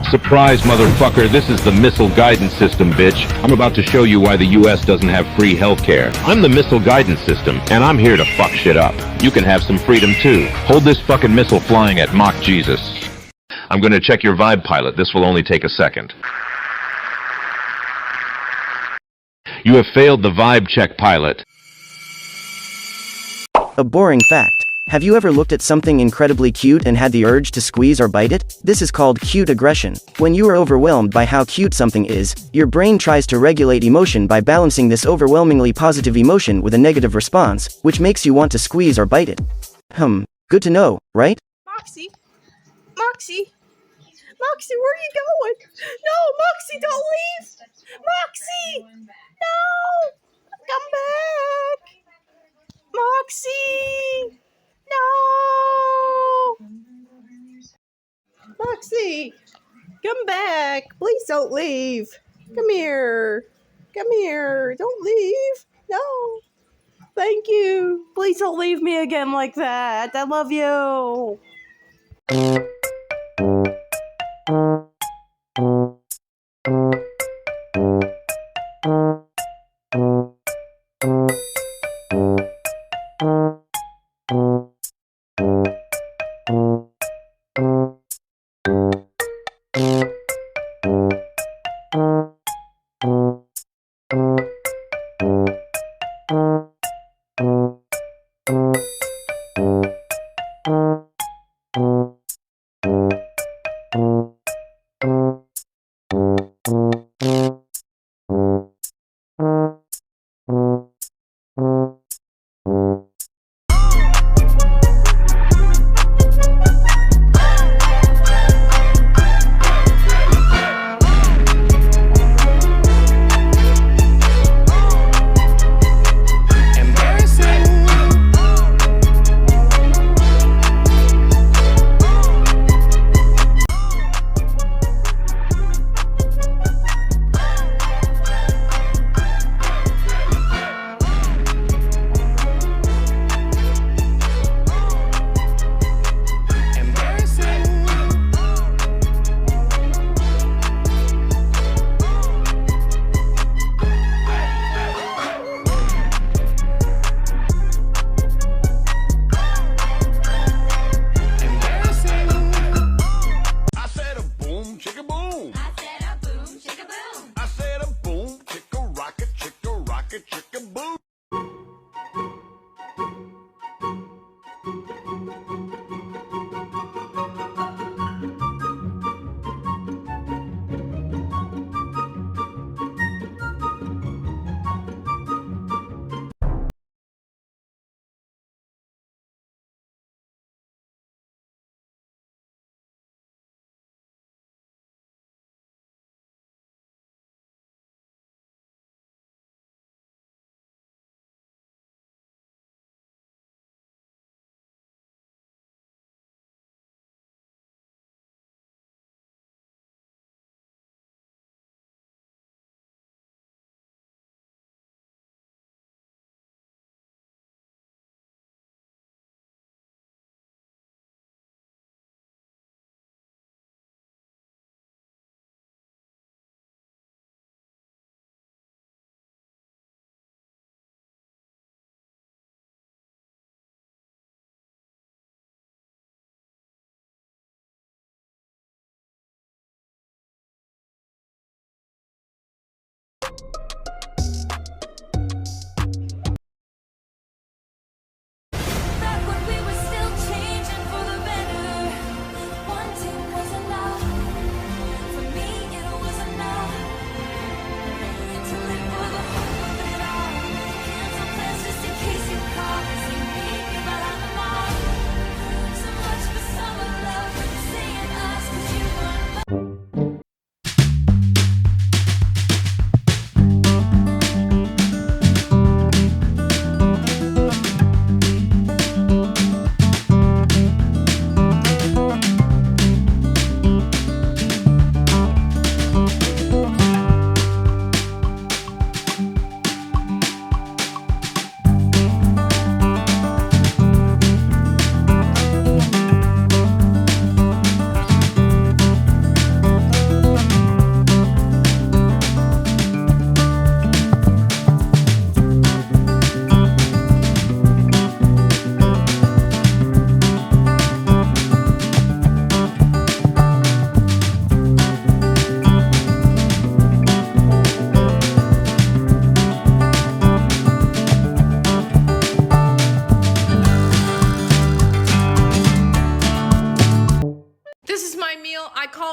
Surprise, motherfucker, this is the missile guidance system, bitch. I'm about to show you why the US doesn't have free healthcare. I'm the missile guidance system, and I'm here to fuck shit up. You can have some freedom too. Hold this fucking missile flying at Mach Jesus. I'm gonna check your vibe pilot. This will only take a second. You have failed the vibe check, pilot. A boring fact. Have you ever looked at something incredibly cute and had the urge to squeeze or bite it? This is called cute aggression. When you are overwhelmed by how cute something is, your brain tries to regulate emotion by balancing this overwhelmingly positive emotion with a negative response, which makes you want to squeeze or bite it. Good to know, right? Moxxie? Moxxie? Moxxie, where are you going? No, Moxxie, don't leave! Moxxie! No! Come back! Moxxie! No! Moxxie! Come back! Please don't leave! Come here! Come here! Don't leave! No! Thank you! Please don't leave me again like that! I love you!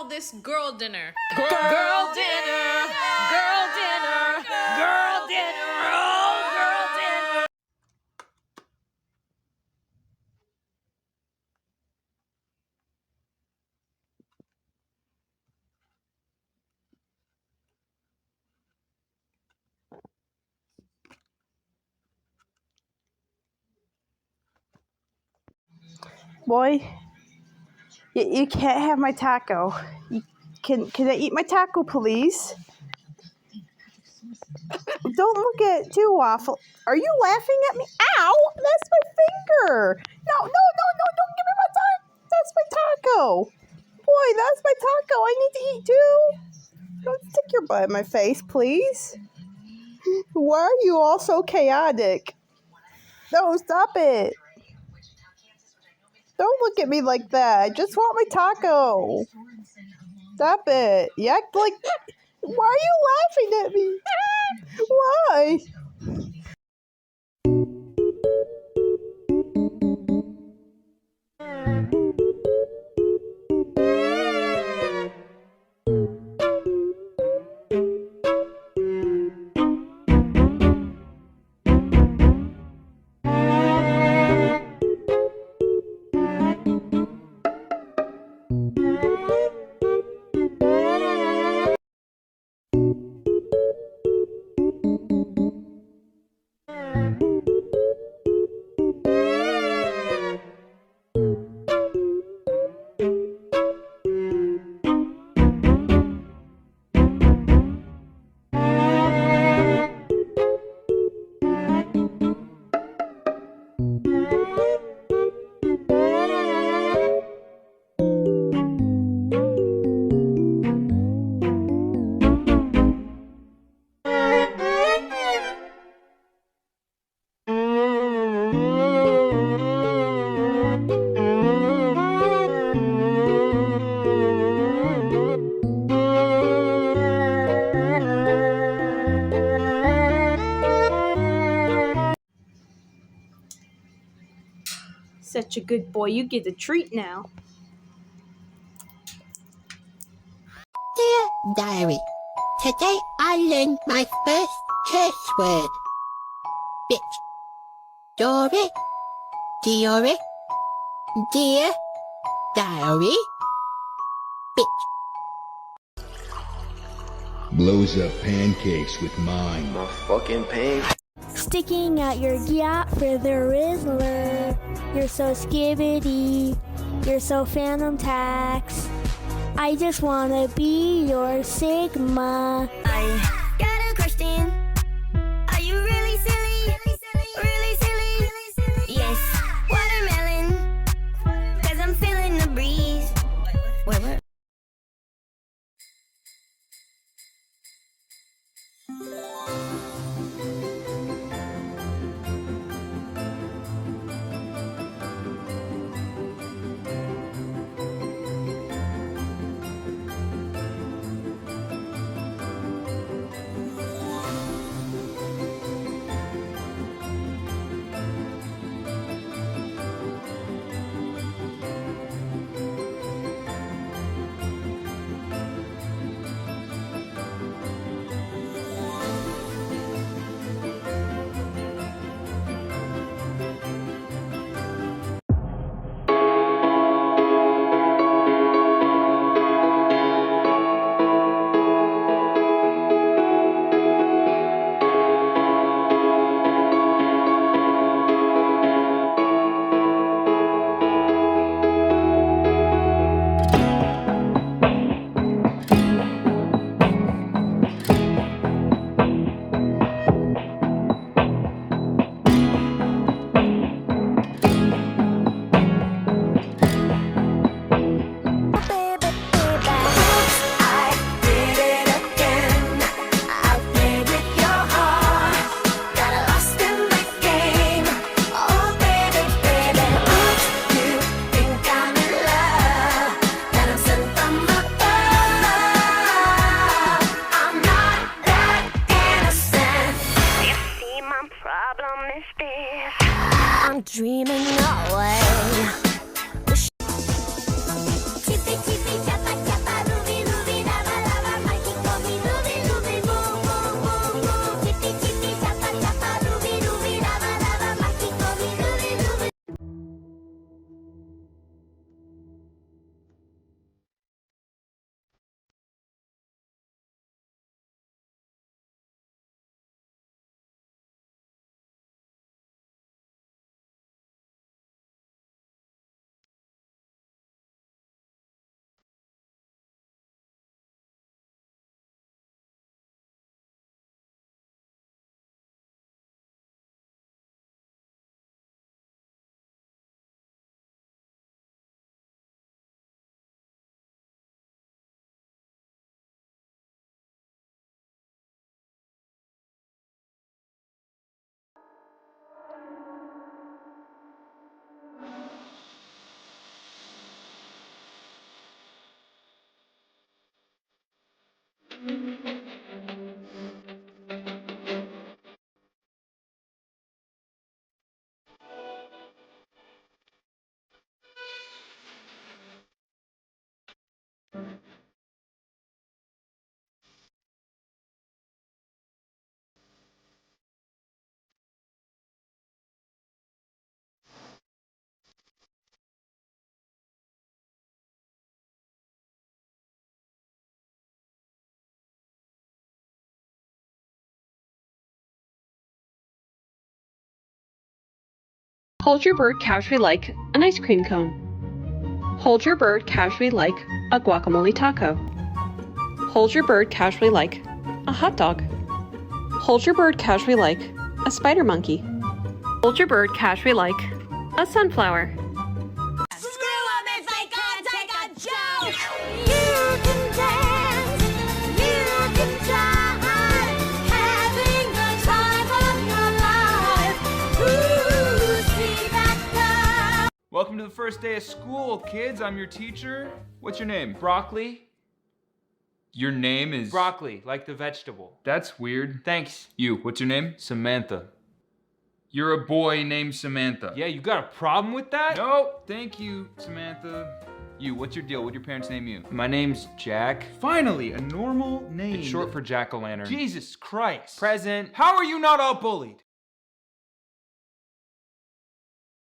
call this girl dinner. Girl dinner. Girl dinner. Girl dinner. Girl dinner. Oh, girl dinner. Boy, you can't have my taco. Can I eat my taco, please? Don't look at too awful. Are you laughing at me? Ow! That's my finger. No! Don't give me my taco. That's my taco. Boy, that's my taco. I need to eat too. Don't stick your butt in my face, please. Why are you all so chaotic? No, stop it. Don't look at me like that. I just want my taco. Stop it. You act like... Why are you laughing at me? Why? Such a good boy. You get a treat now. Dear Diary, today I learned my first curse word. Bitch. Dory. Diory. Dear Diary. Bitch. Blows up pancakes with mine. My fucking pain. Sticking out your yacht for the Rizzler. You're so skibbity. You're so Phantom Tax. I just wanna be your Sigma. I got a question. Are you really silly? Really silly? Yes, watermelon. 'Cause I'm feeling the breeze. What? I'm dreaming away. Chippy, chippy, chappa, chappa, Hold your bird casually like an ice cream cone. Hold your bird casually like a guacamole taco. Hold your bird casually like a hot dog. Hold your bird casually like a spider monkey. Hold your bird casually like a sunflower. Screw 'em if they can't take a joke. You can dance, you can jive, having the time of your life. Ooh, see that girl. Welcome to the first day of school, kids. I'm your teacher. What's your name? Broccoli. Your name is... Broccoli, like the vegetable. That's weird. Thanks. You, what's your name? Samantha. You're a boy named Samantha. Yeah, you got a problem with that? Nope. Thank you, Samantha. You, what's your deal? What'd your parents name you? My name's Jack. Finally, a normal name. It's short for jack-o'-lantern. Jesus Christ. Present. How are you not all bullied?